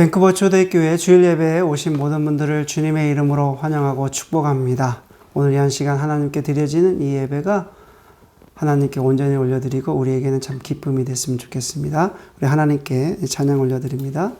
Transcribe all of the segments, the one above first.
밴쿠버 초대교회 주일 예배에 오신 모든 분들을 주님의 이름으로 환영하고 축복합니다. 오늘 이 한 시간 하나님께 드려지는 이 예배가 하나님께 온전히 올려드리고 우리에게는 참 기쁨이 됐으면 좋겠습니다. 우리 하나님께 찬양 올려드립니다.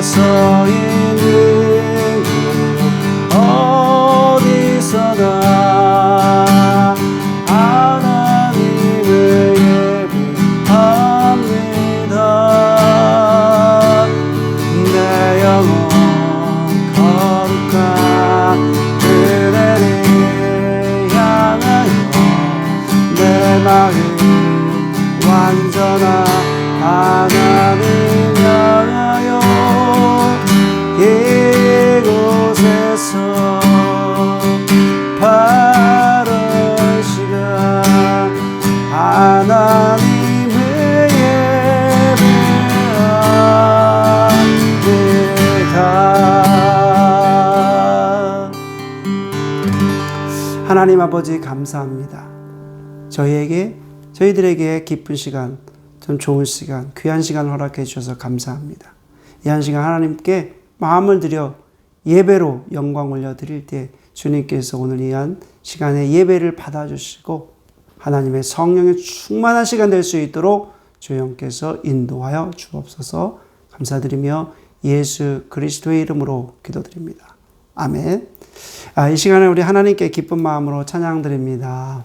서 있는 곳 어디서나 하나님을 예배합니다. 내 영혼 거룩한 그대를 향하여 내 마음 완전한 하나님 향하여 이곳에서 바른 시간 하나님을 예배합니다. 하나님 아버지 감사합니다. 저희들에게 기쁜 시간, 좀 좋은 시간, 귀한 시간을 허락해 주셔서 감사합니다. 이 한 시간 하나님께 마음을 들여 예배로 영광 올려드릴 때 주님께서 오늘 이 한 시간에 예배를 받아주시고 하나님의 성령의 충만한 시간 될 수 있도록 주님께서 인도하여 주옵소서. 감사드리며 예수 그리스도의 이름으로 기도드립니다. 아멘. 이 시간에 우리 하나님께 기쁜 마음으로 찬양드립니다.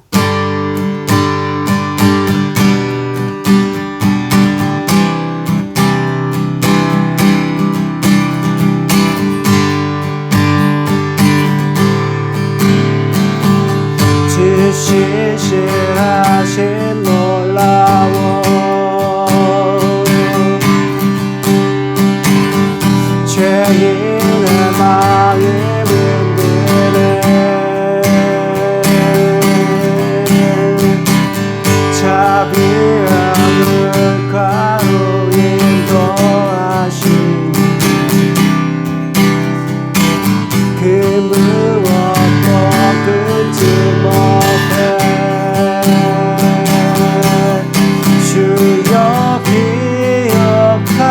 신실하신 놀라워 죄인의 마음을 흔드네 자비한 물가로 인도하신 그 무엇도 끊지 못해 주여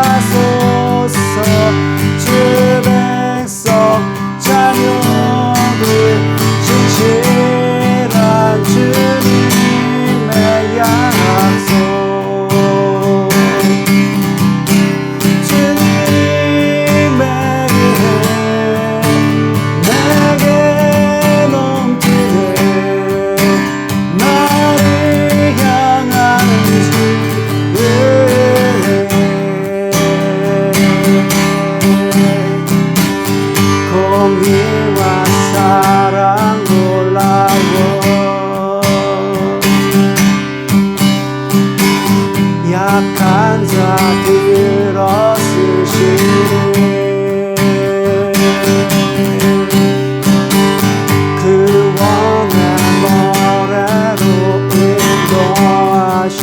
기억하소서 주 백성 자녀들 진실한 주님의 약속 주님의 은혜 내게 넘치네 나를 향하는 공의와 사랑 놀라워 약한 자들 어쓰시네 구원의 모래로 인도하신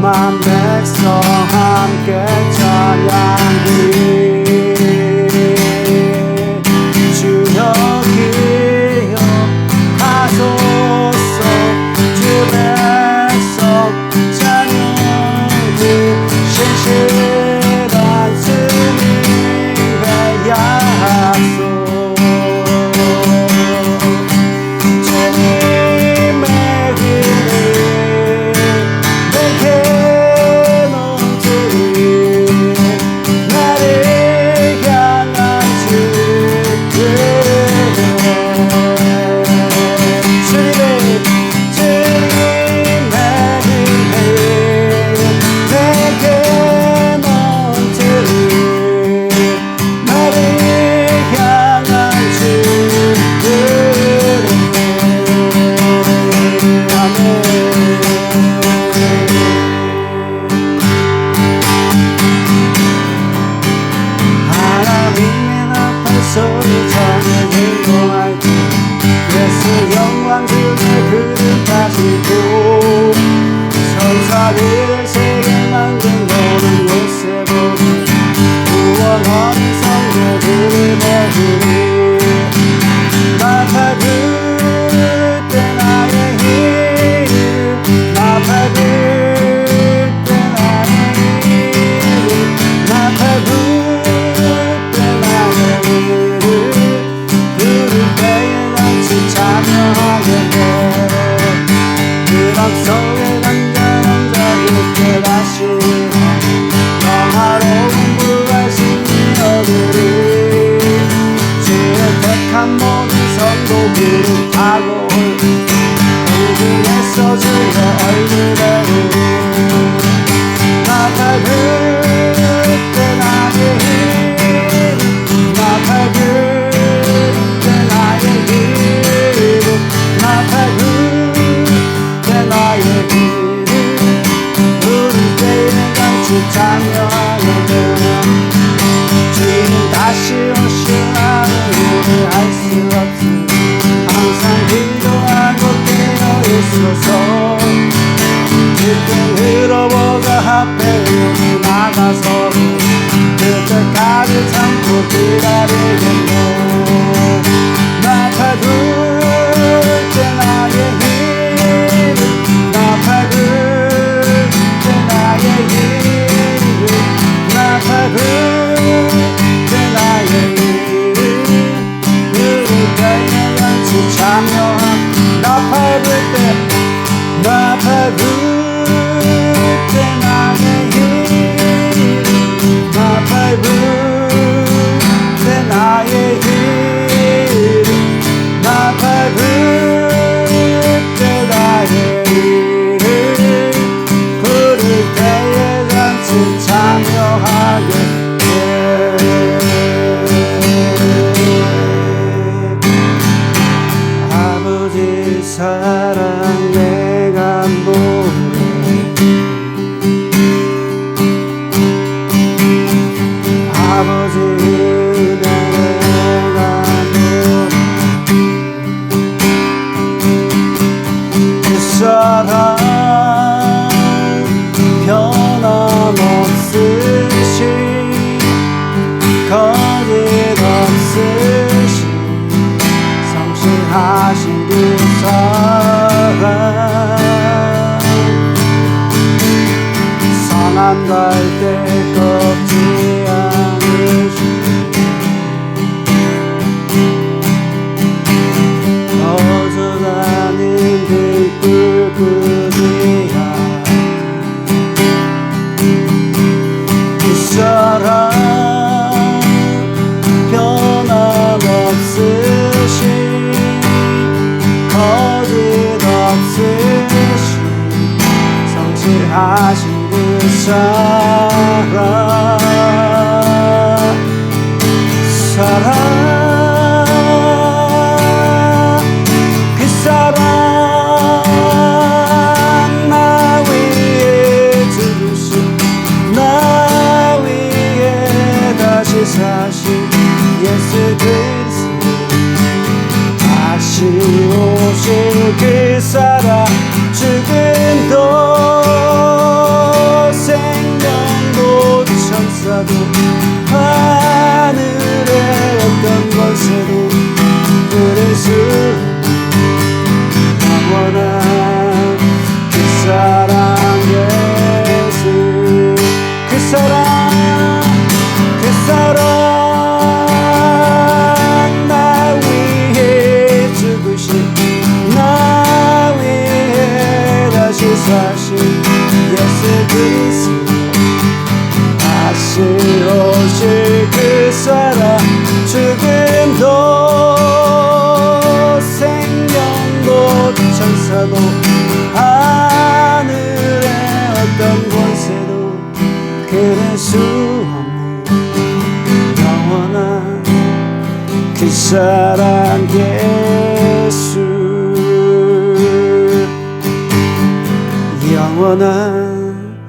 만 백성 함께 찬양히 주여 기억하소서 주 백성 자녀들 신실한 주님의 약속 주님의 은혜 내게 넘치니 잔치 참여하려면 주님 다시 오실 날을 알 수 없으니 항상 기도하고 깨어 있어서 그때 흘러보자 앞에 오니 나가서 그때까지 참고 기다리겠네. 나팔 불 때 나의 힘 나팔 불 때 나의 힘 나팔 불 때 나의 힘 그를 때에 연수 참여한 나팔 불 때 나팔 불 때 나의 힘 나팔 불 때 나의 힘 나팔 불 때 나의 힘 부를 때에 잔치 참여하게 돼. 아버지 사랑 내가 노래 아버지 은혜 내가 노래 그 사랑 변함없으신 거짓 없으신 성실하신 그 사랑 선한 갈대 꺾지 않으신 어져가는 등불 그대야 그 사랑 변함없으신 거짓 없으신 성실하신 그 사랑 그 사랑 나 위에 죽으신 나 위에 다시 사신 예수 그리스도 다시 오실 그 사랑 죽음도 생명도 천사도 하늘의 어떤 권세도 그럴 수 영원한 그 사랑 예수 그 사랑 그 사랑 나 위해 죽으신 나 위해 다시 사신 예수 그리스도 다시 오실 그 사랑 죽음도 생명도 천사도 하늘의 어떤 권세도 그럴 수 없는 영원한 그 사랑 예수 영원한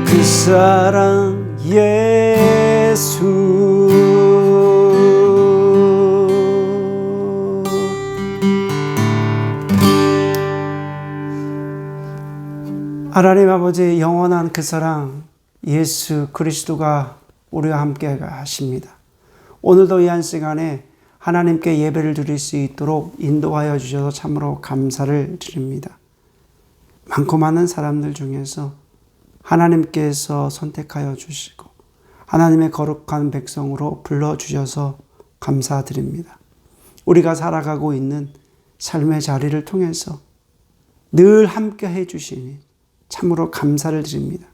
그 사랑 예수 하나님 아버지의 영원한 그 사랑 예수 그리스도가 우리와 함께 하십니다. 오늘도 이 한 시간에 하나님께 예배를 드릴 수 있도록 인도하여 주셔서 참으로 감사를 드립니다. 많고 많은 사람들 중에서 하나님께서 선택하여 주시고 하나님의 거룩한 백성으로 불러주셔서 감사드립니다. 우리가 살아가고 있는 삶의 자리를 통해서 늘 함께 해주시니 참으로 감사를 드립니다.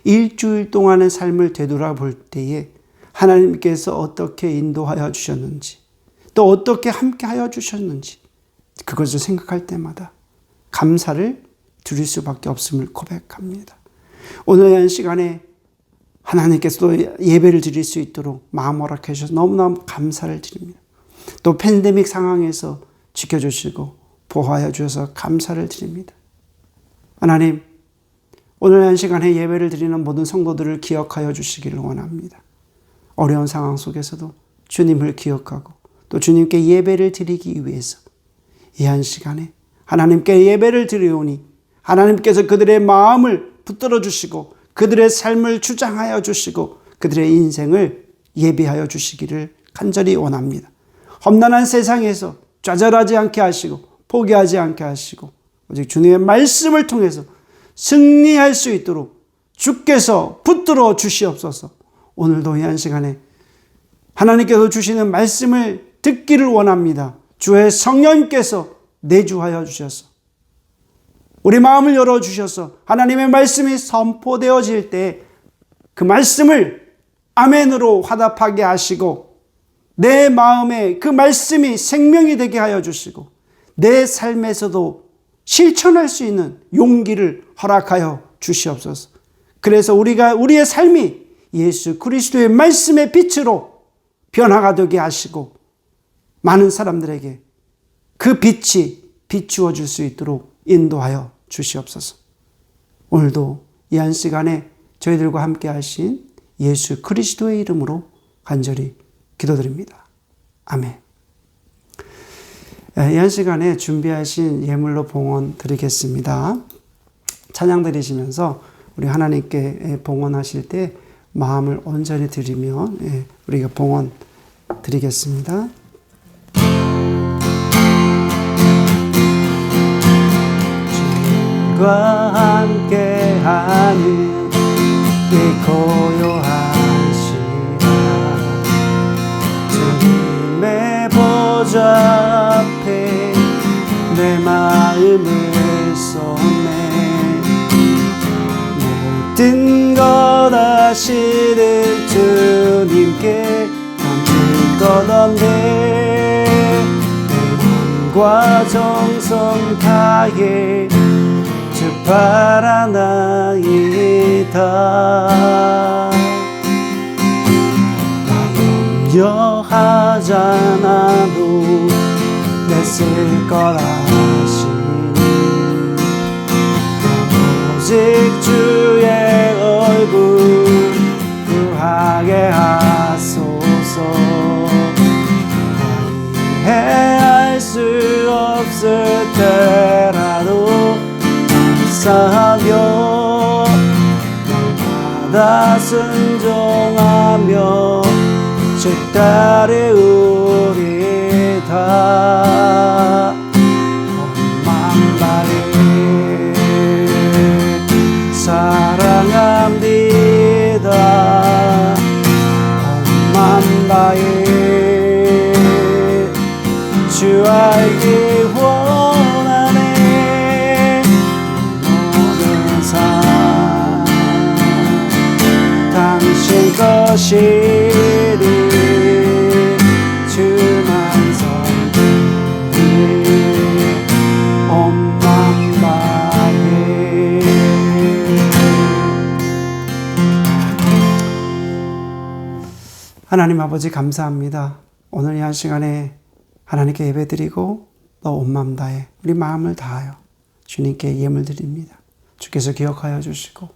일주일 동안의 삶을 되돌아볼 때에 하나님께서 어떻게 인도하여 주셨는지 또 어떻게 함께 하여 주셨는지 그것을 생각할 때마다 감사를 드릴 수밖에 없음을 고백합니다. 오늘 한 시간에 하나님께서 또 예배를 드릴 수 있도록 마음 허락해 주셔서 너무너무 감사를 드립니다. 또 팬데믹 상황에서 지켜주시고 보호하여 주셔서 감사를 드립니다. 하나님, 오늘 한 시간에 예배를 드리는 모든 성도들을 기억하여 주시기를 원합니다. 어려운 상황 속에서도 주님을 기억하고 또 주님께 예배를 드리기 위해서 이 한 시간에 하나님께 예배를 드리오니 하나님께서 그들의 마음을 붙들어 주시고 그들의 삶을 주장하여 주시고 그들의 인생을 예비하여 주시기를 간절히 원합니다. 험난한 세상에서 좌절하지 않게 하시고 포기하지 않게 하시고 오직 주님의 말씀을 통해서 승리할 수 있도록 주께서 붙들어 주시옵소서. 오늘도 이 한 시간에 하나님께서 주시는 말씀을 듣기를 원합니다. 주의 성령께서 내주하여 주셔서 우리 마음을 열어주셔서 하나님의 말씀이 선포되어질 때 그 말씀을 아멘으로 화답하게 하시고 내 마음에 그 말씀이 생명이 되게 하여 주시고 내 삶에서도 실천할 수 있는 용기를 허락하여 주시옵소서. 그래서 우리의 삶이 예수 그리스도의 말씀의 빛으로 변화가 되게 하시고 많은 사람들에게 그 빛이 비추어 줄 수 있도록 인도하여 주시옵소서. 오늘도 이 한 시간에 저희들과 함께 하신 예수 그리스도의 이름으로 간절히 기도드립니다. 아멘. 이 한 시간에 준비하신 예물로 봉헌 드리겠습니다. 찬양 드리시면서 우리 하나님께 봉헌하실 때 마음을 온전히 드리며 우리가 봉헌 드리겠습니다. 주님과 함께하는 이 고요한 시간 주님의 보좌 앞에 내 마음을 쏟네. 모든 것 아시는 주님께 던질 것 없네. 내 마음과 정성 다해 주 바라나이다. 나 염려하잖아도 냈을 것 아시니 오직 주의 얼굴 구하게 하소서. 이해할 수 없을 때라도 감사하며 날마다 순종하며 주 따르우리다. 험한 바에 사랑합니다. 험한 바에 주 알기 원하네. 모든 삶 당신 것이니 주만 섬기리. 엄만 바에 하나님 아버지 감사합니다. 오늘 이 한 시간에 하나님께 예배드리고 또 온 마음 다해 우리 마음을 다하여 주님께 예물 드립니다. 주께서 기억하여 주시고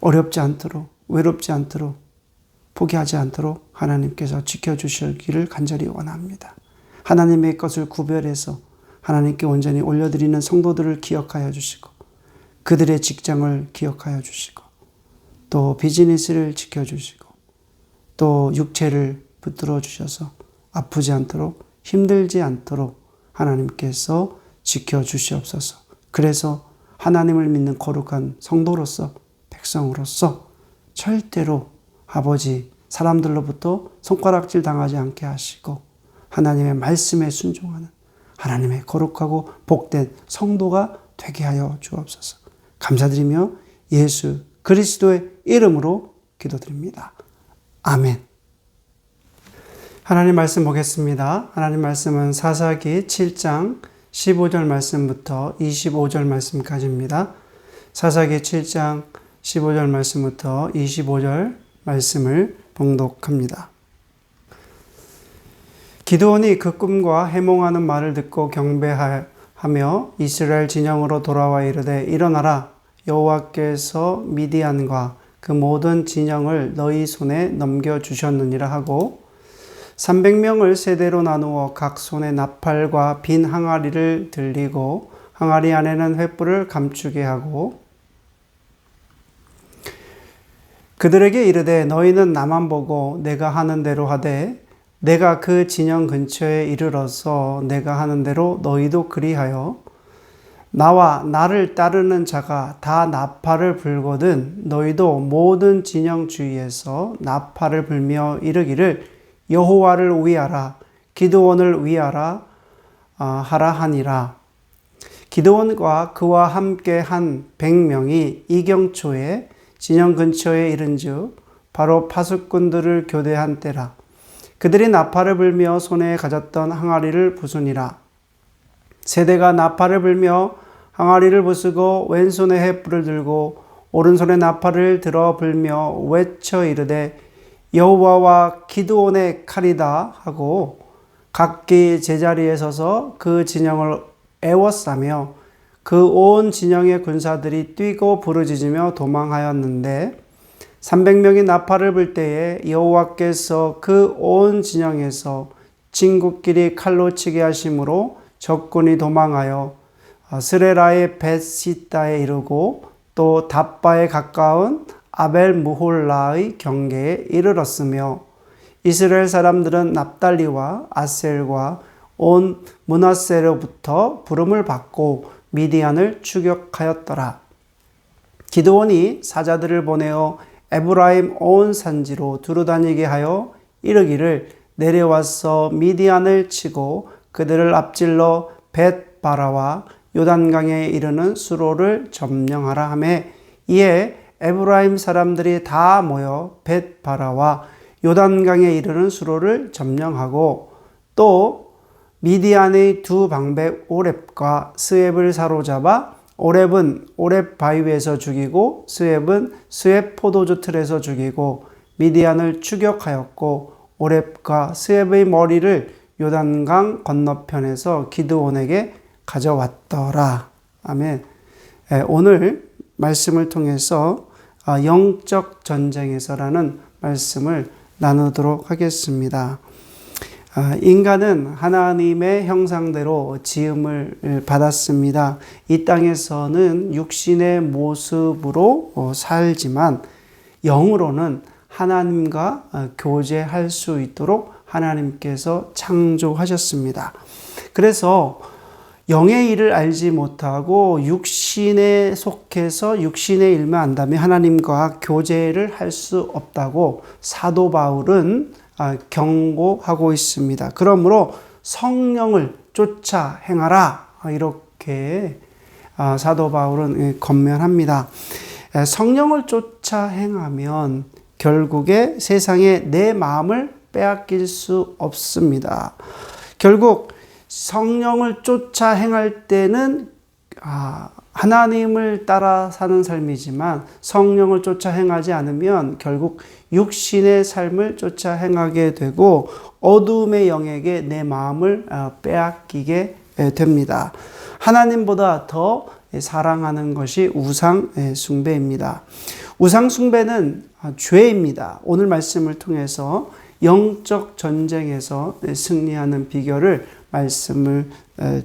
어렵지 않도록 외롭지 않도록 포기하지 않도록 하나님께서 지켜주시기를 간절히 원합니다. 하나님의 것을 구별해서 하나님께 온전히 올려드리는 성도들을 기억하여 주시고 그들의 직장을 기억하여 주시고 또 비즈니스를 지켜주시고 또 육체를 붙들어 주셔서 아프지 않도록 힘들지 않도록 하나님께서 지켜주시옵소서. 그래서 하나님을 믿는 거룩한 성도로서 백성으로서 절대로 아버지 사람들로부터 손가락질 당하지 않게 하시고 하나님의 말씀에 순종하는 하나님의 거룩하고 복된 성도가 되게 하여 주옵소서. 감사드리며 예수 그리스도의 이름으로 기도드립니다. 아멘. 하나님 말씀 보겠습니다. 하나님 말씀은 사사기 7장 15절 말씀부터 25절 말씀까지입니다. 사사기 7장 15절 말씀부터 25절 말씀을 봉독합니다. 기드온이 그 꿈과 해몽하는 말을 듣고 경배하며 이스라엘 진영으로 돌아와 이르되 일어나라 여호와께서 미디안과 그 모든 진영을 너희 손에 넘겨주셨느니라 하고 300명을 세대로 나누어 각 손에 나팔과 빈 항아리를 들리고 항아리 안에는 횃불을 감추게 하고 그들에게 이르되 너희는 나만 보고 내가 하는 대로 하되 내가 그 진영 근처에 이르러서 내가 하는 대로 너희도 그리하여 나와 나를 따르는 자가 다 나팔을 불거든 너희도 모든 진영 주위에서 나팔을 불며 이르기를 여호와를 위하라 기드온을 위하라 하라 하니라. 기드온과 그와 함께 한 100명이 이경초에 진영 근처에 이른즉 바로 파수꾼들을 교대한 때라. 그들이 나팔을 불며 손에 가졌던 항아리를 부수니라. 세대가 나팔을 불며 항아리를 부수고 왼손에 횃불을 들고 오른손에 나팔을 들어 불며 외쳐 이르되 여호와와 기드온의 칼이다 하고 각기 제자리에 서서 그 진영을 애워싸며 그 온 진영의 군사들이 뛰고 부르짖으며 도망하였는데 300명이 나팔을 불 때에 여호와께서 그 온 진영에서 친구끼리 칼로 치게 하심으로 적군이 도망하여 스레라의 벳시다에 이르고 또 답바에 가까운 아벨 무홀라의 경계에 이르렀으며 이스라엘 사람들은 납달리와 아셀과 온 므낫세로부터 부름을 받고 미디안을 추격하였더라. 기드온이 사자들을 보내어 에브라임 온 산지로 두루다니게 하여 이르기를 내려와서 미디안을 치고 그들을 앞질러 벳바라와 요단강에 이르는 수로를 점령하라 하며 이에 에브라임 사람들이 다 모여 벳바라와 요단강에 이르는 수로를 점령하고 또 미디안의 두 방백 오렙과 스웹을 사로잡아 오렙은 오렙 바위에서 죽이고 스웹은 스웹 포도주 틀에서 죽이고 미디안을 추격하였고 오렙과 스웹의 머리를 요단강 건너편에서 기드온에게 가져왔더라. 아멘. 오늘 말씀을 통해서 영적 전쟁에서라는 말씀을 나누도록 하겠습니다. 인간은 하나님의 형상대로 지음을 받았습니다. 이 땅에서는 육신의 모습으로 살지만 영으로는 하나님과 교제할 수 있도록 하나님께서 창조하셨습니다. 그래서 영의 일을 알지 못하고 육신에 속해서 육신의 일만 안다면 하나님과 교제를 할 수 없다고 사도 바울은 경고하고 있습니다. 그러므로 성령을 쫓아 행하라 이렇게 사도 바울은 권면합니다. 성령을 쫓아 행하면 결국에 세상에 내 마음을 빼앗길 수 없습니다. 결국 성령을 쫓아 행할 때는 하나님을 따라 사는 삶이지만 성령을 쫓아 행하지 않으면 결국 육신의 삶을 쫓아 행하게 되고 어둠의 영에게 내 마음을 빼앗기게 됩니다. 하나님보다 더 사랑하는 것이 우상 숭배입니다. 우상 숭배는 죄입니다. 오늘 말씀을 통해서 영적 전쟁에서 승리하는 비결을 말씀을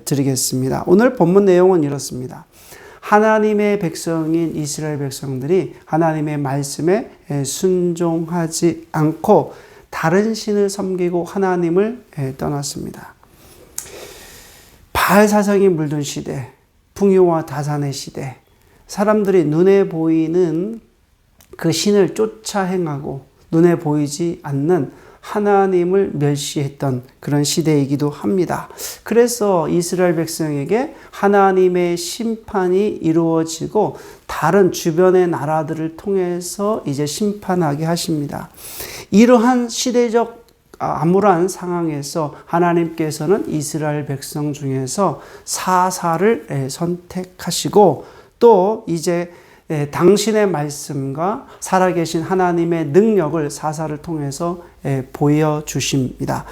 드리겠습니다. 오늘 본문 내용은 이렇습니다. 하나님의 백성인 이스라엘 백성들이 하나님의 말씀에 순종하지 않고 다른 신을 섬기고 하나님을 떠났습니다. 바알 사상이 물든 시대, 풍요와 다산의 시대, 사람들이 눈에 보이는 그 신을 쫓아 행하고 눈에 보이지 않는 하나님을 멸시했던 그런 시대이기도 합니다. 그래서 이스라엘 백성에게 하나님의 심판이 이루어지고 다른 주변의 나라들을 통해서 이제 심판하게 하십니다. 이러한 시대적 암울한 상황에서 하나님께서는 이스라엘 백성 중에서 사사를 선택하시고 또 이제 당신의 말씀과 살아계신 하나님의 능력을 사사를 통해서 보여주십니다.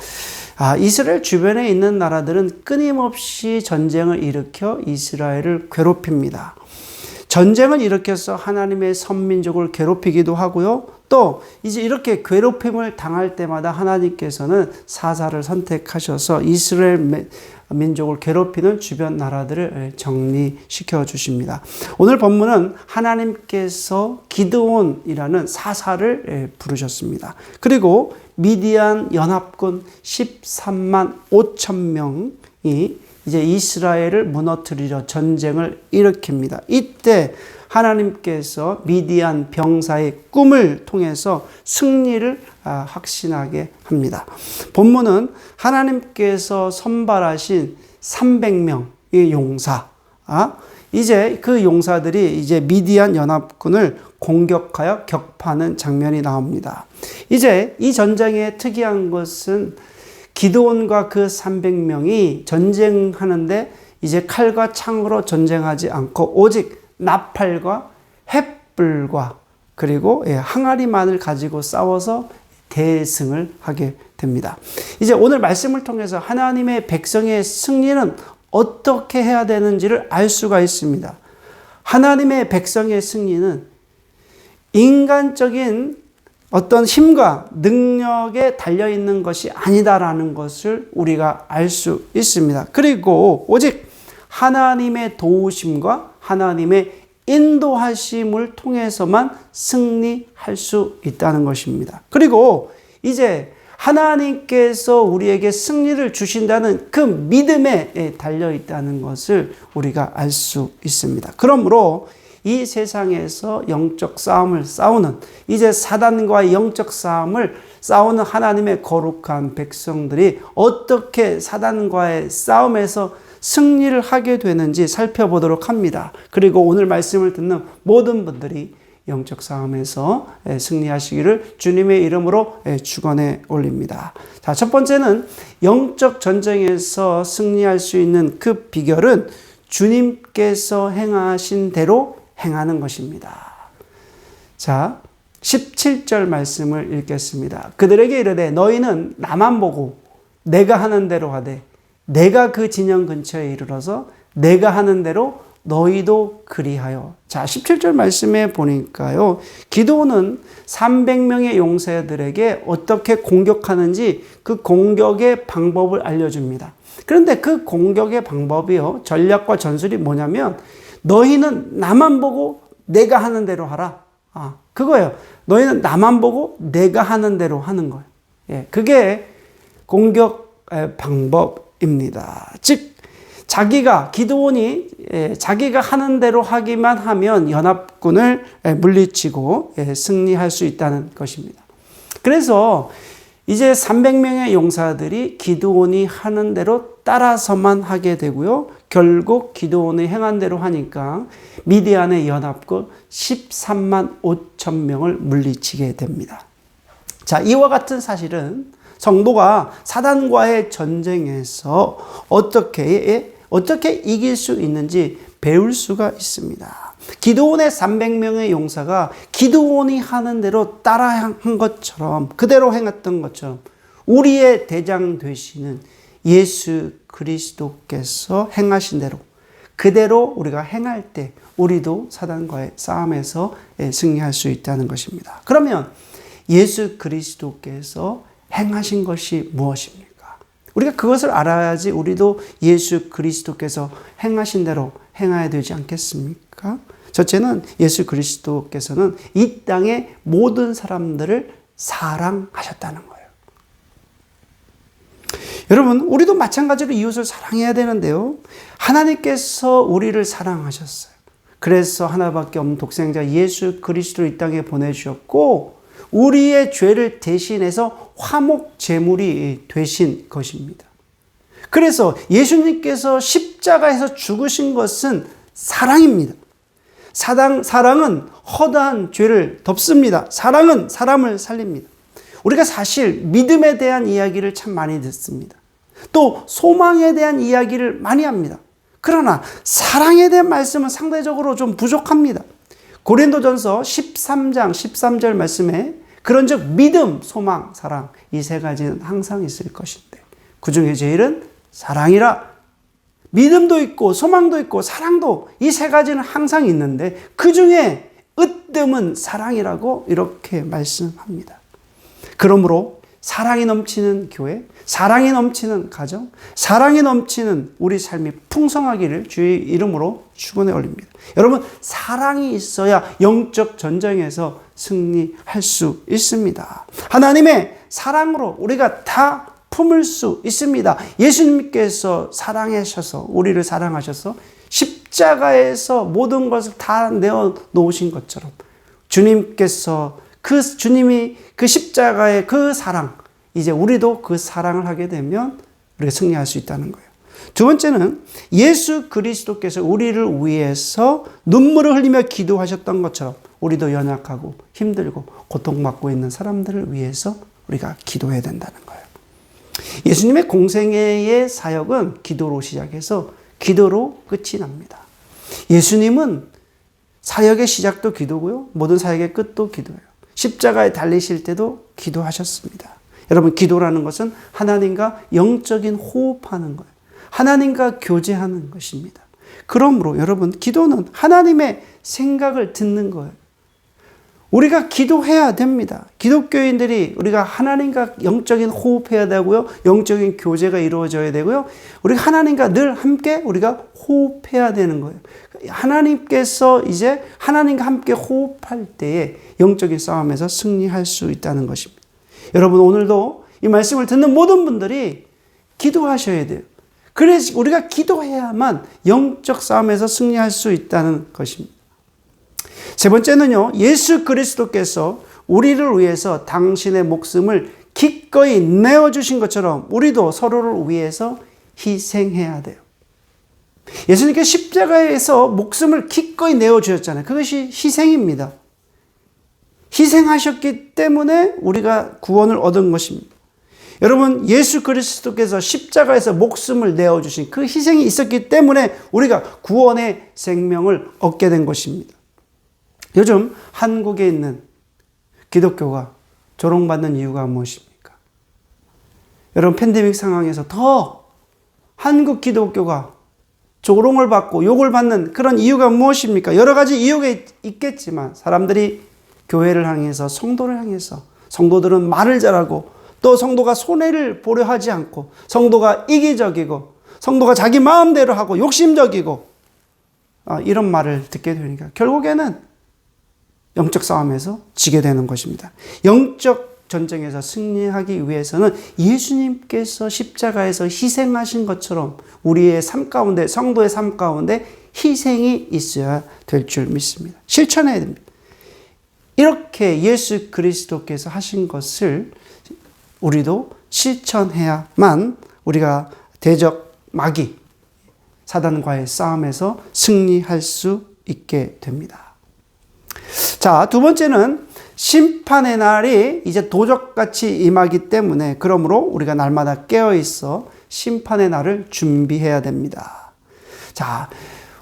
이스라엘 주변에 있는 나라들은 끊임없이 전쟁을 일으켜 이스라엘을 괴롭힙니다. 전쟁을 일으켜서 하나님의 선민족을 괴롭히기도 하고요. 또 이제 이렇게 괴롭힘을 당할 때마다 하나님께서는 사사를 선택하셔서 이스라엘 민족을 괴롭히는 주변 나라들을 정리시켜 주십니다. 오늘 본문은 하나님께서 기드온이라는 사사를 부르셨습니다. 그리고 미디안 연합군 13만 5천 명이 이제 이스라엘을 무너뜨리려 전쟁을 일으킵니다. 이때 하나님께서 미디안 병사의 꿈을 통해서 승리를 확신하게 합니다. 본문은 하나님께서 선발하신 300명의 용사, 이제 그 용사들이 이제 미디안 연합군을 공격하여 격파하는 장면이 나옵니다. 이제 이 전쟁의 특이한 것은 기드온과 그 300명이 전쟁하는데 이제 칼과 창으로 전쟁하지 않고 오직 나팔과 횃불과 그리고 항아리만을 가지고 싸워서 대승을 하게 됩니다. 이제 오늘 말씀을 통해서 하나님의 백성의 승리는 어떻게 해야 되는지를 알 수가 있습니다. 하나님의 백성의 승리는 인간적인 어떤 힘과 능력에 달려있는 것이 아니다라는 것을 우리가 알 수 있습니다. 그리고 오직 하나님의 도우심과 하나님의 인도하심을 통해서만 승리할 수 있다는 것입니다. 그리고 이제 하나님께서 우리에게 승리를 주신다는 그 믿음에 달려있다는 것을 우리가 알 수 있습니다. 그러므로 이 세상에서 영적 싸움을 싸우는, 이제 사단과의 영적 싸움을 싸우는 하나님의 거룩한 백성들이 어떻게 사단과의 싸움에서 승리를 하게 되는지 살펴보도록 합니다. 그리고 오늘 말씀을 듣는 모든 분들이 영적 싸움에서 승리하시기를 주님의 이름으로 축원해 올립니다. 자, 첫 번째는 영적 전쟁에서 승리할 수 있는 그 비결은 주님께서 행하신 대로 행하는 것입니다. 자, 17절 말씀을 읽겠습니다. 그들에게 이르되 너희는 나만 보고 내가 하는 대로 하되 내가 그 진영 근처에 이르러서 내가 하는 대로 너희도 그리하여. 자, 17절 말씀에 보니까요, 기드온은 300명의 용사들에게 어떻게 공격하는지 그 공격의 방법을 알려줍니다. 그런데 그 공격의 방법이요, 전략과 전술이 뭐냐면 너희는 나만 보고 내가 하는 대로 하라. 그거예요. 너희는 나만 보고 내가 하는 대로 하는 거예요. 그게 공격 방법입니다. 즉, 기드온이 자기가 하는 대로 하기만 하면 연합군을 물리치고 승리할 수 있다는 것입니다. 그래서 이제 300명의 용사들이 기드온이 하는 대로 따라서만 하게 되고요. 결국 기드온이 행한 대로 하니까 미디안의 연합군 13만 5천 명을 물리치게 됩니다. 자, 이와 같은 사실은 성도가 사단과의 전쟁에서 어떻게 이길 수 있는지 배울 수가 있습니다. 기드온의 300명의 용사가 기드온이 하는 대로 따라한 것처럼, 그대로 행했던 것처럼 우리의 대장 되시는 예수 그리스도께서 행하신 대로 그대로 우리가 행할 때 우리도 사단과의 싸움에서 승리할 수 있다는 것입니다. 그러면 예수 그리스도께서 행하신 것이 무엇입니까? 우리가 그것을 알아야지 우리도 예수 그리스도께서 행하신 대로 행해야 되지 않겠습니까? 첫째는 예수 그리스도께서는 이 땅의 모든 사람들을 사랑하셨다는 거예요. 여러분, 우리도 마찬가지로 이웃을 사랑해야 되는데요. 하나님께서 우리를 사랑하셨어요. 그래서 하나밖에 없는 독생자 예수 그리스도를 이 땅에 보내주셨고 우리의 죄를 대신해서 화목 제물이 되신 것입니다. 그래서 예수님께서 십자가에서 죽으신 것은 사랑입니다. 사랑은 허다한 죄를 덮습니다. 사랑은 사람을 살립니다. 우리가 사실 믿음에 대한 이야기를 참 많이 듣습니다. 또 소망에 대한 이야기를 많이 합니다. 그러나 사랑에 대한 말씀은 상대적으로 좀 부족합니다. 고린도전서 13장 13절 말씀에 그런즉 믿음, 소망, 사랑 이 세 가지는 항상 있을 것인데 그 중에 제일은 사랑이라. 믿음도 있고 소망도 있고 사랑도, 이 세 가지는 항상 있는데 그 중에 으뜸은 사랑이라고 이렇게 말씀합니다. 그러므로 사랑이 넘치는 교회, 사랑이 넘치는 가정, 사랑이 넘치는 우리 삶이 풍성하기를 주의 이름으로 축원해 올립니다. 여러분, 사랑이 있어야 영적 전쟁에서 승리할 수 있습니다. 하나님의 사랑으로 우리가 다 품을 수 있습니다. 예수님께서 사랑하셔서, 우리를 사랑하셔서 십자가에서 모든 것을 다 내어 놓으신 것처럼 주님께서 주님이 그 십자가의 그 사랑, 이제 우리도 그 사랑을 하게 되면 우리가 승리할 수 있다는 거예요. 두 번째는 예수 그리스도께서 우리를 위해서 눈물을 흘리며 기도하셨던 것처럼 우리도 연약하고 힘들고 고통받고 있는 사람들을 위해서 우리가 기도해야 된다는 거예요. 예수님의 공생애의 사역은 기도로 시작해서 기도로 끝이 납니다. 예수님은 사역의 시작도 기도고요. 모든 사역의 끝도 기도예요. 십자가에 달리실 때도 기도하셨습니다. 여러분, 기도라는 것은 하나님과 영적인 호흡하는 거예요. 하나님과 교제하는 것입니다. 그러므로 여러분, 기도는 하나님의 생각을 듣는 거예요. 우리가 기도해야 됩니다. 기독교인들이 우리가 하나님과 영적인 호흡해야 되고요. 영적인 교제가 이루어져야 되고요. 우리가 하나님과 늘 함께 우리가 호흡해야 되는 거예요. 하나님께서 이제 하나님과 함께 호흡할 때에 영적인 싸움에서 승리할 수 있다는 것입니다. 여러분, 오늘도 이 말씀을 듣는 모든 분들이 기도하셔야 돼요. 그래서 우리가 기도해야만 영적 싸움에서 승리할 수 있다는 것입니다. 세 번째는요, 예수 그리스도께서 우리를 위해서 당신의 목숨을 기꺼이 내어주신 것처럼 우리도 서로를 위해서 희생해야 돼요. 예수님께서 십자가에서 목숨을 기꺼이 내어주셨잖아요. 그것이 희생입니다. 희생하셨기 때문에 우리가 구원을 얻은 것입니다. 여러분, 예수 그리스도께서 십자가에서 목숨을 내어주신 그 희생이 있었기 때문에 우리가 구원의 생명을 얻게 된 것입니다. 요즘 한국에 있는 기독교가 조롱받는 이유가 무엇입니까? 여러분, 팬데믹 상황에서 더 한국 기독교가 조롱을 받고 욕을 받는 그런 이유가 무엇입니까? 여러 가지 이유가 있겠지만 사람들이 교회를 향해서, 성도를 향해서, 성도들은 말을 잘하고 또 성도가 손해를 보려 하지 않고 성도가 이기적이고 성도가 자기 마음대로 하고 욕심적이고 이런 말을 듣게 되니까 결국에는 영적 싸움에서 지게 되는 것입니다. 영적 전쟁에서 승리하기 위해서는 예수님께서 십자가에서 희생하신 것처럼 우리의 삶 가운데, 성도의 삶 가운데 희생이 있어야 될 줄 믿습니다. 실천해야 됩니다. 이렇게 예수 그리스도께서 하신 것을 우리도 실천해야만 우리가 대적 마귀, 사단과의 싸움에서 승리할 수 있게 됩니다. 자, 두 번째는 심판의 날이 이제 도적같이 임하기 때문에 그러므로 우리가 날마다 깨어있어 심판의 날을 준비해야 됩니다. 자,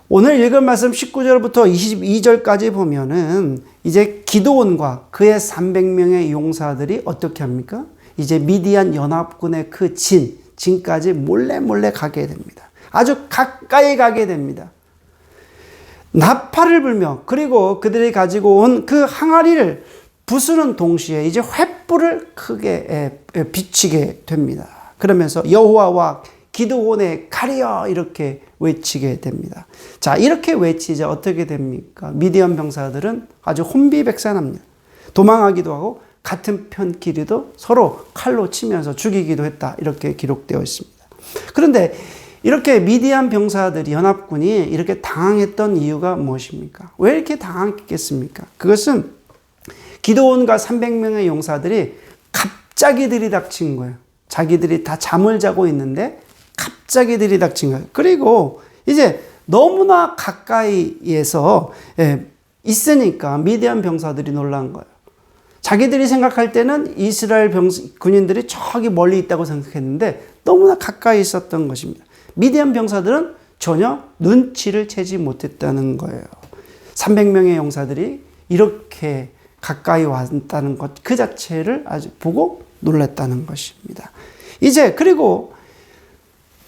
오늘 읽은 말씀 19절부터 22절까지 보면은 이제 기드온과 그의 300명의 용사들이 어떻게 합니까? 이제 미디안 연합군의 그 진까지 몰래 가게 됩니다. 아주 가까이 가게 됩니다. 나팔을 불며 그리고 그들이 가지고 온 그 항아리를 부수는 동시에 이제 횃불을 크게 비치게 됩니다. 그러면서 여호와와 기드온의 칼이여 이렇게 외치게 됩니다. 자, 이렇게 외치자 어떻게 됩니까? 미디안 병사들은 아주 혼비백산합니다. 도망하기도 하고 같은 편끼리도 서로 칼로 치면서 죽이기도 했다. 이렇게 기록되어 있습니다. 그런데 이렇게 미디안 병사들이, 연합군이 이렇게 당황했던 이유가 무엇입니까? 왜 이렇게 당황했겠습니까? 그것은 기드온과 300명의 용사들이 갑자기 들이닥친 거예요. 자기들이 다 잠을 자고 있는데 갑자기 들이닥친 거예요. 그리고 이제 너무나 가까이에서 있으니까 미디안 병사들이 놀란 거예요. 자기들이 생각할 때는 이스라엘 군인들이 저기 멀리 있다고 생각했는데 너무나 가까이 있었던 것입니다. 미디안 병사들은 전혀 눈치를 채지 못했다는 거예요. 300명의 용사들이 이렇게 가까이 왔다는 것 그 자체를 아주 보고 놀랐다는 것입니다. 이제 그리고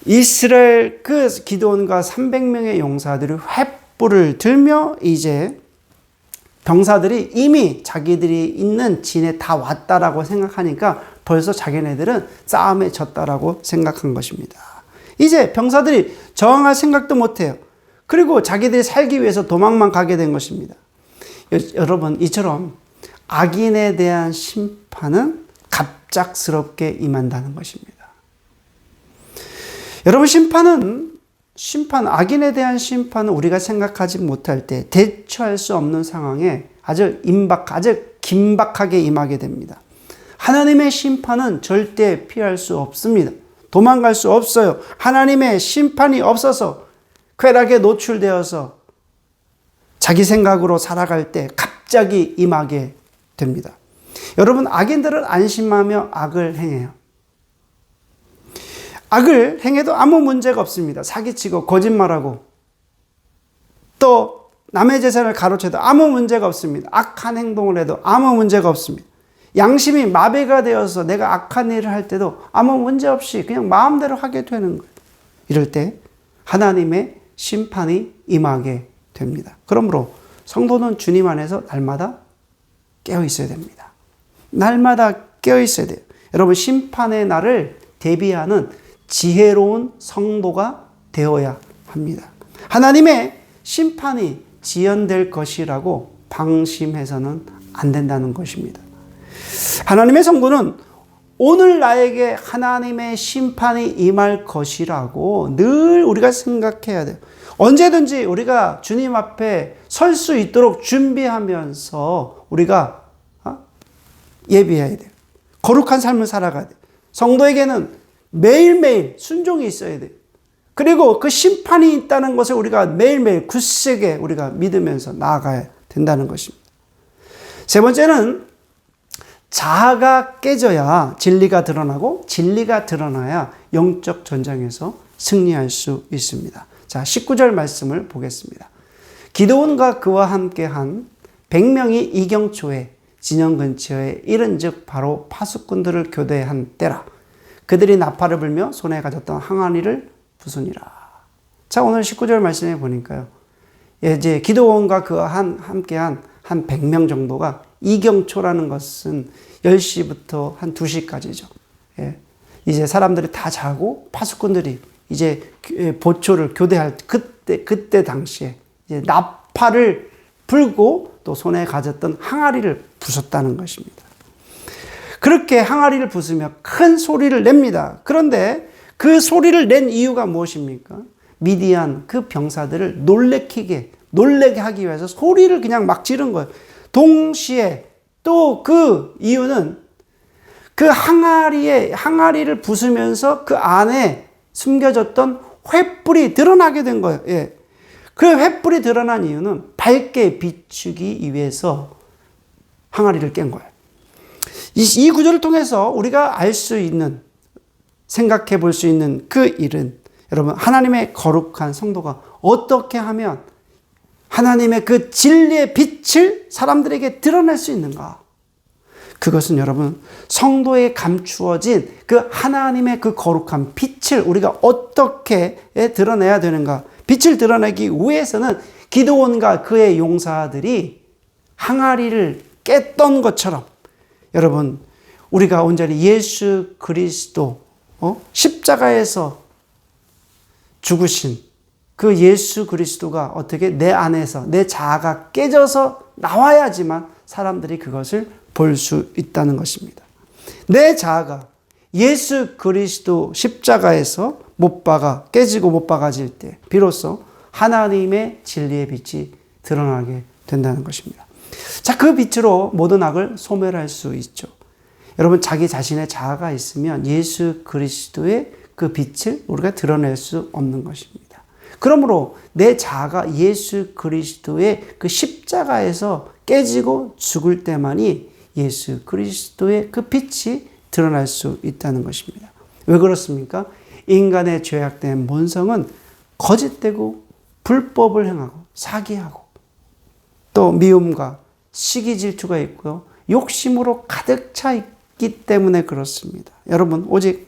이스라엘 그 기드온과 300명의 용사들이 횃불을 들며 이제 병사들이 이미 자기들이 있는 진에 다 왔다라고 생각하니까 벌써 자기네들은 싸움에 졌다라고 생각한 것입니다. 이제 병사들이 저항할 생각도 못해요. 그리고 자기들이 살기 위해서 도망만 가게 된 것입니다. 여러분, 이처럼 악인에 대한 심판은 갑작스럽게 임한다는 것입니다. 여러분, 악인에 대한 심판은 우리가 생각하지 못할 때 대처할 수 없는 상황에 아주 긴박하게 임하게 됩니다. 하나님의 심판은 절대 피할 수 없습니다. 도망갈 수 없어요. 하나님의 심판이 없어서 쾌락에 노출되어서 자기 생각으로 살아갈 때 갑자기 임하게 됩니다. 여러분, 악인들은 안심하며 악을 행해요. 악을 행해도 아무 문제가 없습니다. 사기치고 거짓말하고 또 남의 재산을 가로채도 아무 문제가 없습니다. 악한 행동을 해도 아무 문제가 없습니다. 양심이 마비가 되어서 내가 악한 일을 할 때도 아무 문제 없이 그냥 마음대로 하게 되는 거예요. 이럴 때 하나님의 심판이 임하게 됩니다. 그러므로 성도는 주님 안에서 날마다 깨어 있어야 됩니다. 날마다 깨어 있어야 돼요. 여러분, 심판의 날을 대비하는 지혜로운 성도가 되어야 합니다. 하나님의 심판이 지연될 것이라고 방심해서는 안 된다는 것입니다. 하나님의 성도는 오늘 나에게 하나님의 심판이 임할 것이라고 늘 우리가 생각해야 돼요. 언제든지 우리가 주님 앞에 설 수 있도록 준비하면서 우리가 예비해야 돼요. 거룩한 삶을 살아가야 돼요. 성도에게는 매일매일 순종이 있어야 돼요. 그리고 그 심판이 있다는 것을 우리가 매일매일 굳세게 우리가 믿으면서 나아가야 된다는 것입니다. 세 번째는 자아가 깨져야 진리가 드러나고 진리가 드러나야 영적 전쟁에서 승리할 수 있습니다. 자, 19절 말씀을 보겠습니다. 기드온과 그와 함께한 100명이 이경초에 진영 근처에 이른즉 바로 파수꾼들을 교대한 때라. 그들이 나팔을 불며 손에 가졌던 항아리를 부수니라. 자, 오늘 19절 말씀에 보니까요. 이제 기드온과 그와 함께한 한 100명 정도가 이경초라는 것은 10시부터 한 2시까지죠. 예. 이제 사람들이 다 자고 파수꾼들이 이제 보초를 교대할 그때 당시에 이제 나팔을 불고 또 손에 가졌던 항아리를 부쉈다는 것입니다. 그렇게 항아리를 부수며 큰 소리를 냅니다. 그런데 그 소리를 낸 이유가 무엇입니까? 미디안 그 병사들을 놀래게 하기 위해서 소리를 그냥 막 지른 거예요. 동시에 또 그 이유는 그 항아리를 부수면서 그 안에 숨겨졌던 횃불이 드러나게 된 거예요. 예. 그 횃불이 드러난 이유는 밝게 비추기 위해서 항아리를 깬 거예요. 이 구절을 통해서 우리가 알 수 있는, 생각해 볼 수 있는 그 일은 여러분, 하나님의 거룩한 성도가 어떻게 하면 하나님의 그 진리의 빛을 사람들에게 드러낼 수 있는가? 그것은 여러분, 성도에 감추어진 그 하나님의 그 거룩한 빛을 우리가 어떻게 드러내야 되는가? 빛을 드러내기 위해서는 기드온과 그의 용사들이 항아리를 깼던 것처럼 여러분, 우리가 온전히 예수 그리스도 십자가에서 죽으신 그 예수 그리스도가 어떻게 내 안에서 내 자아가 깨져서 나와야지만 사람들이 그것을 볼 수 있다는 것입니다. 내 자아가 예수 그리스도 십자가에서 깨지고 못 박아질 때 비로소 하나님의 진리의 빛이 드러나게 된다는 것입니다. 자, 그 빛으로 모든 악을 소멸할 수 있죠. 여러분, 자기 자신의 자아가 있으면 예수 그리스도의 그 빛을 우리가 드러낼 수 없는 것입니다. 그러므로 내 자아가 예수 그리스도의 그 십자가에서 깨지고 죽을 때만이 예수 그리스도의 그 빛이 드러날 수 있다는 것입니다. 왜 그렇습니까? 인간의 죄악된 본성은 거짓되고 불법을 행하고 사기하고 또 미움과 시기 질투가 있고요. 욕심으로 가득 차 있기 때문에 그렇습니다. 여러분, 오직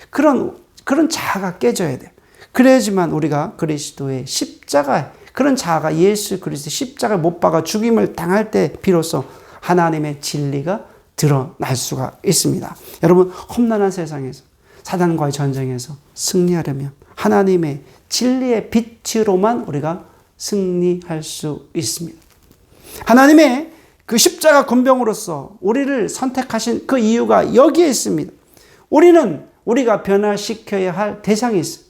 그런 그런 자아가 깨져야 돼요. 그래야지만 우리가 그리스도의 십자가, 그런 자아가 예수 그리스도의 십자가에 못 박아 죽임을 당할 때 비로소 하나님의 진리가 드러날 수가 있습니다. 여러분, 험난한 세상에서 사단과의 전쟁에서 승리하려면 하나님의 진리의 빛으로만 우리가 승리할 수 있습니다. 하나님의 그 십자가 군병으로서 우리를 선택하신 그 이유가 여기에 있습니다. 우리가 변화시켜야 할 대상이 있어요.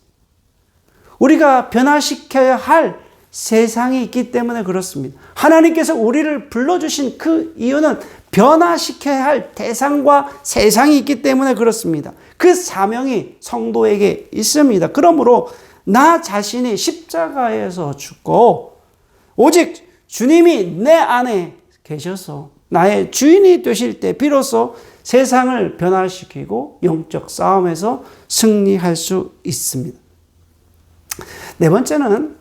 우리가 변화시켜야 할 세상이 있기 때문에 그렇습니다. 하나님께서 우리를 불러주신 그 이유는 변화시켜야 할 대상과 세상이 있기 때문에 그렇습니다. 그 사명이 성도에게 있습니다. 그러므로 나 자신이 십자가에서 죽고 오직 주님이 내 안에 계셔서 나의 주인이 되실 때 비로소 세상을 변화시키고 영적 싸움에서 승리할 수 있습니다. 네 번째는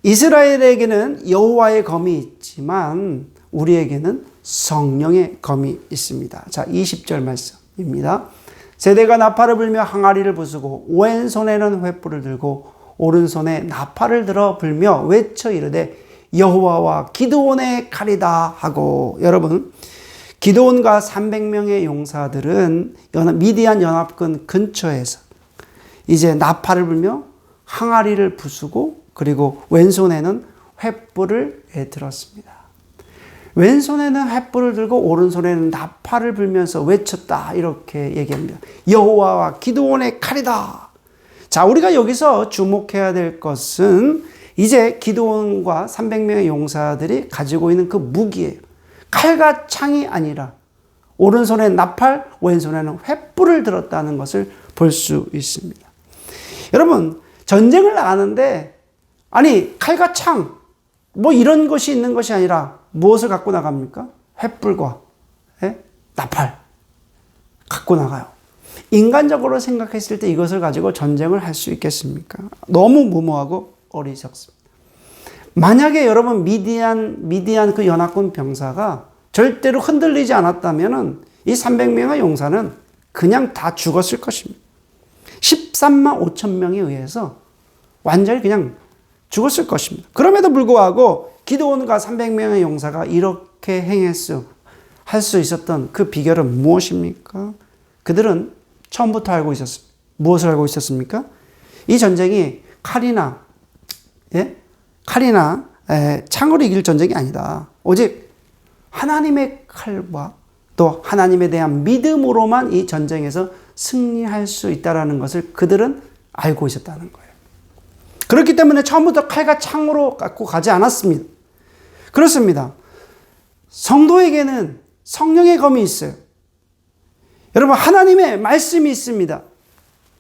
이스라엘에게는 여호와의 검이 있지만 우리에게는 성령의 검이 있습니다. 자, 20절 말씀입니다. 세대가 나팔을 불며 항아리를 부수고 왼손에는 횃불을 들고 오른손에 나팔을 들어 불며 외쳐 이르되 여호와와 기드온의 칼이다 하고, 여러분, 기드온과 300명의 용사들은 미디안 연합군 근처에서 이제 나팔을 불며 항아리를 부수고 그리고 왼손에는 횃불을 들었습니다. 왼손에는 횃불을 들고 오른손에는 나팔을 불면서 외쳤다, 이렇게 얘기합니다. 여호와와 기드온의 칼이다. 자, 우리가 여기서 주목해야 될 것은 이제 기드온과 300명의 용사들이 가지고 있는 그 무기예요. 칼과 창이 아니라 오른손에 나팔, 왼손에는 횃불을 들었다는 것을 볼 수 있습니다. 여러분, 전쟁을 나가는데 아니 칼과 창 뭐 이런 것이 있는 것이 아니라 무엇을 갖고 나갑니까? 횃불과 나팔 갖고 나가요. 인간적으로 생각했을 때 이것을 가지고 전쟁을 할 수 있겠습니까? 너무 무모하고 어리석습니다. 만약에 여러분 미디안 그 연합군 병사가 절대로 흔들리지 않았다면 이 300명의 용사는 그냥 다 죽었을 것입니다. 13만 5천 명에 의해서 완전히 그냥 죽었을 것입니다. 그럼에도 불구하고 기드온과 300명의 용사가 이렇게 할 수 있었던 그 비결은 무엇입니까? 그들은 처음부터 알고 있었습니다. 무엇을 알고 있었습니까? 이 전쟁이 칼이나 창으로 이길 전쟁이 아니다. 오직 하나님의 칼과 또 하나님에 대한 믿음으로만 이 전쟁에서 승리할 수 있다는 것을 그들은 알고 있었다는 거예요. 그렇기 때문에 처음부터 칼과 창으로 갖고 가지 않았습니다. 그렇습니다. 성도에게는 성령의 검이 있어요. 여러분, 하나님의 말씀이 있습니다.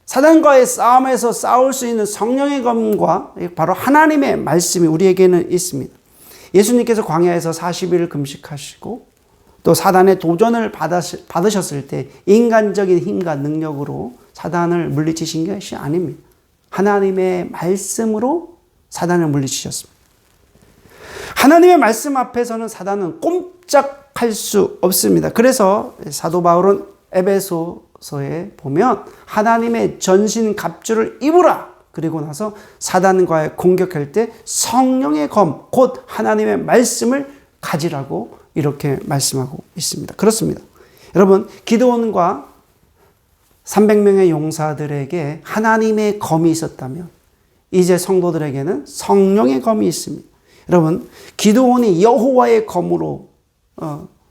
사단과의 싸움에서 싸울 수 있는 성령의 검과 바로 하나님의 말씀이 우리에게는 있습니다. 예수님께서 광야에서 40일을 금식하시고 또 사단의 도전을 받으셨을 때 인간적인 힘과 능력으로 사단을 물리치신 것이 아닙니다. 하나님의 말씀으로 사단을 물리치셨습니다. 하나님의 말씀 앞에서는 사단은 꼼짝할 수 없습니다. 그래서 사도 바울은 에베소서에 보면 하나님의 전신 갑주를 입으라. 그리고 나서 사단과의 공격할 때 성령의 검, 곧 하나님의 말씀을 가지라고 이렇게 말씀하고 있습니다. 그렇습니다. 여러분, 기드온과 300명의 용사들에게 하나님의 검이 있었다면 이제 성도들에게는 성령의 검이 있습니다. 여러분, 기드온이 여호와의 검으로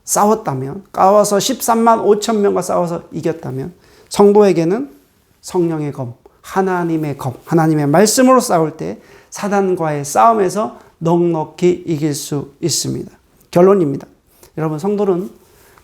싸웠다면, 싸워서 13만 5천 명과 싸워서 이겼다면 성도에게는 성령의 검, 하나님의 검, 하나님의 말씀으로 싸울 때 사단과의 싸움에서 넉넉히 이길 수 있습니다. 결론입니다. 여러분, 성도는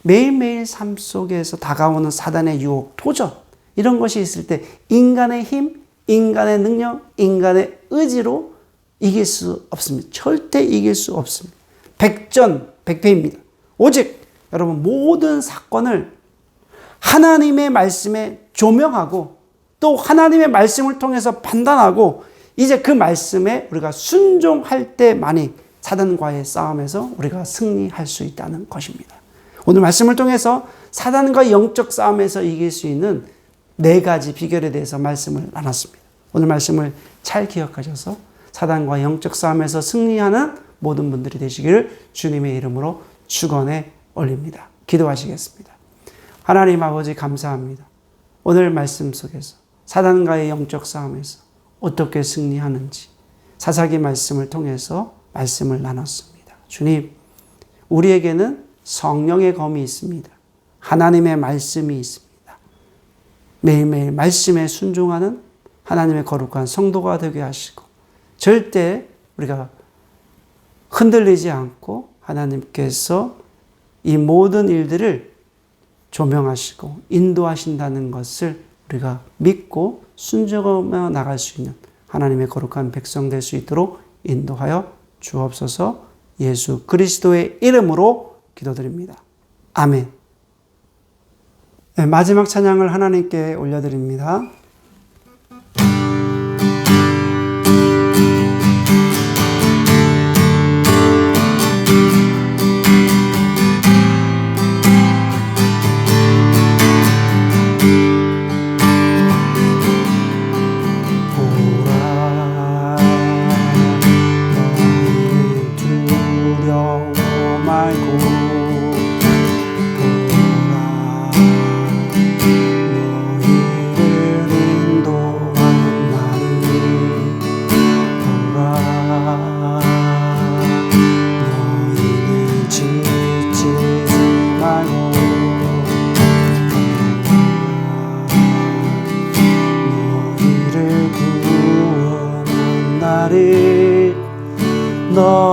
매일매일 삶 속에서 다가오는 사단의 유혹, 도전, 이런 것이 있을 때 인간의 힘, 인간의 능력, 인간의 의지로 이길 수 없습니다. 절대 이길 수 없습니다. 백전백패입니다. 오직 여러분, 모든 사건을 하나님의 말씀에 조명하고 또 하나님의 말씀을 통해서 판단하고 이제 그 말씀에 우리가 순종할 때만이 사단과의 싸움에서 우리가 승리할 수 있다는 것입니다. 오늘 말씀을 통해서 사단과 영적 싸움에서 이길 수 있는 4가지 비결에 대해서 말씀을 나눴습니다. 오늘 말씀을 잘 기억하셔서 사단과 영적 싸움에서 승리하는 모든 분들이 되시기를 주님의 이름으로 축원해 올립니다. 기도하시겠습니다. 하나님 아버지 감사합니다. 오늘 말씀 속에서 사단과의 영적 싸움에서 어떻게 승리하는지 사사기 말씀을 통해서 말씀을 나눴습니다. 주님, 우리에게는 성령의 검이 있습니다. 하나님의 말씀이 있습니다. 매일매일 말씀에 순종하는 하나님의 거룩한 성도가 되게 하시고 절대 우리가 흔들리지 않고 하나님께서 이 모든 일들을 조명하시고 인도하신다는 것을 우리가 믿고 순종하며 나갈 수 있는 하나님의 거룩한 백성 될 수 있도록 인도하여 주옵소서. 예수 그리스도의 이름으로 기도드립니다. 아멘. 네, 마지막 찬양을 하나님께 올려드립니다.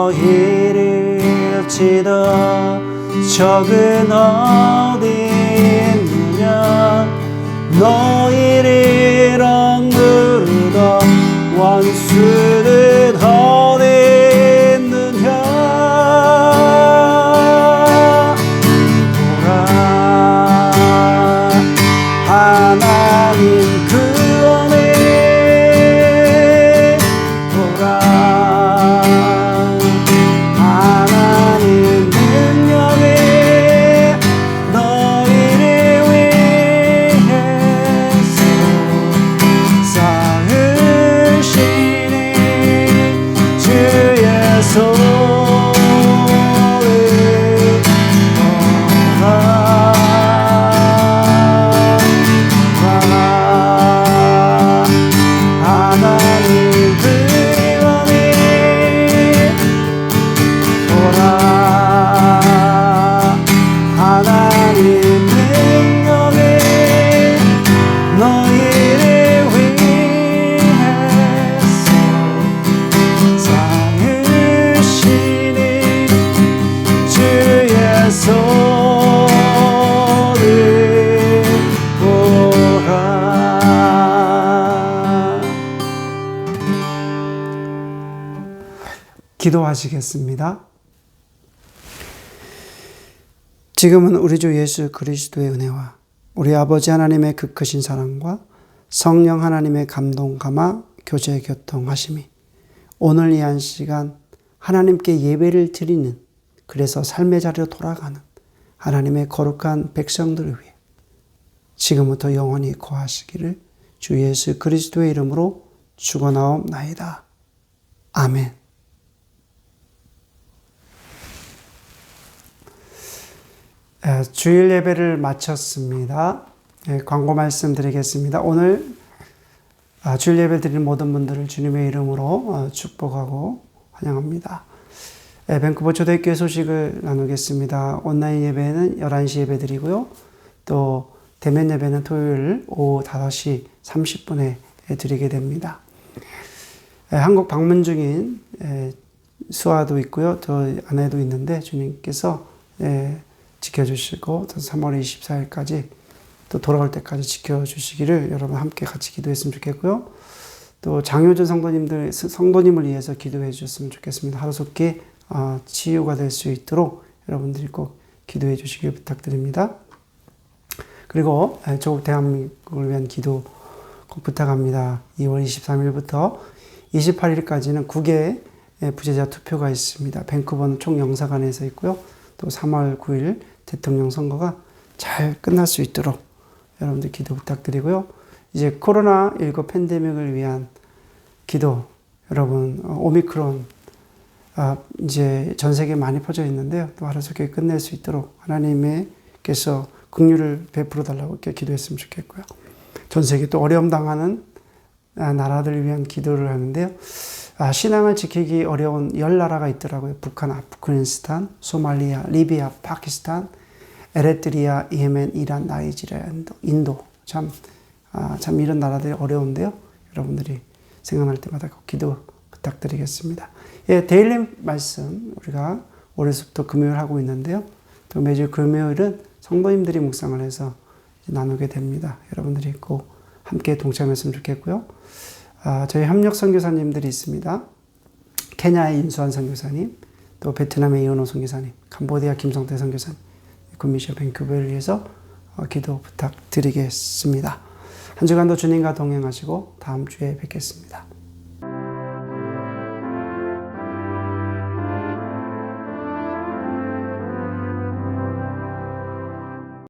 너희를 치다 적은 어디 있느냐 너희를 억누르다 원수는 어디 있느냐 보라 하나님 구원해 보라 기도하시겠습니다. 지금은 우리 주 예수 그리스도의 은혜와 우리 아버지 하나님의 그 크신 사랑과 성령 하나님의 감동 감화 교제 교통하심이 오늘 이 한 시간 하나님께 예배를 드리는 그래서 삶의 자리로 돌아가는 하나님의 거룩한 백성들을 위해 지금부터 영원히 거하시기를 주 예수 그리스도의 이름으로 축원하옵나이다. 아멘. 주일 예배를 마쳤습니다. 광고 말씀드리겠습니다. 오늘 주일 예배 드리는 모든 분들을 주님의 이름으로 축복하고 환영합니다. 밴쿠버 초대교회 소식을 나누겠습니다. 온라인 예배는 11시 예배 드리고요. 또 대면 예배는 토요일 오후 5시 30분에 드리게 됩니다. 한국 방문 중인 수아도 있고요. 저 아내도 있는데 주님께서 지켜주시고 3월 24일까지 또 돌아올 때까지 지켜주시기를 여러분 함께 같이 기도했으면 좋겠고요. 또 장효준 성도님을 위해서 기도해 주셨으면 좋겠습니다. 하루속히 치유가 될 수 있도록 여러분들이 꼭 기도해 주시길 부탁드립니다. 그리고 조국 대한민국을 위한 기도 꼭 부탁합니다. 2월 23일부터 28일까지는 9개 부재자 투표가 있습니다. 밴쿠버는 총영사관에서 있고요. 또 3월 9일 대통령 선거가 잘 끝날 수 있도록 여러분들 기도 부탁드리고요. 이제 코로나19 팬데믹을 위한 기도, 여러분, 오미크론, 이제 전 세계에 많이 퍼져 있는데요. 또 하루속에 끝낼 수 있도록 하나님께서 긍휼을 베풀어 달라고 이렇게 기도했으면 좋겠고요. 전 세계 또 어려움 당하는 나라들을 위한 기도를 하는데요. 신앙을 지키기 어려운 10나라가 있더라고요. 북한, 아프가니스탄, 소말리아, 리비아, 파키스탄, 에리트리아, 예멘, 이란, 나이지리아, 인도. 참 이런 나라들이 어려운데요. 여러분들이 생각날 때마다 기도 부탁드리겠습니다. 예, 데일리 말씀 우리가 올해부터 금요일 하고 있는데요. 또 매주 금요일은 성도님들이 묵상을 해서 나누게 됩니다. 여러분들이 꼭 함께 동참했으면 좋겠고요. 저희 협력 선교사님들이 있습니다. 케냐의 인수한 선교사님, 또 베트남의 이은호 선교사님, 캄보디아 김성태 선교사님, 구미셔 밴쿠버를 위해서 기도 부탁드리겠습니다. 한 주간도 주님과 동행하시고 다음 주에 뵙겠습니다.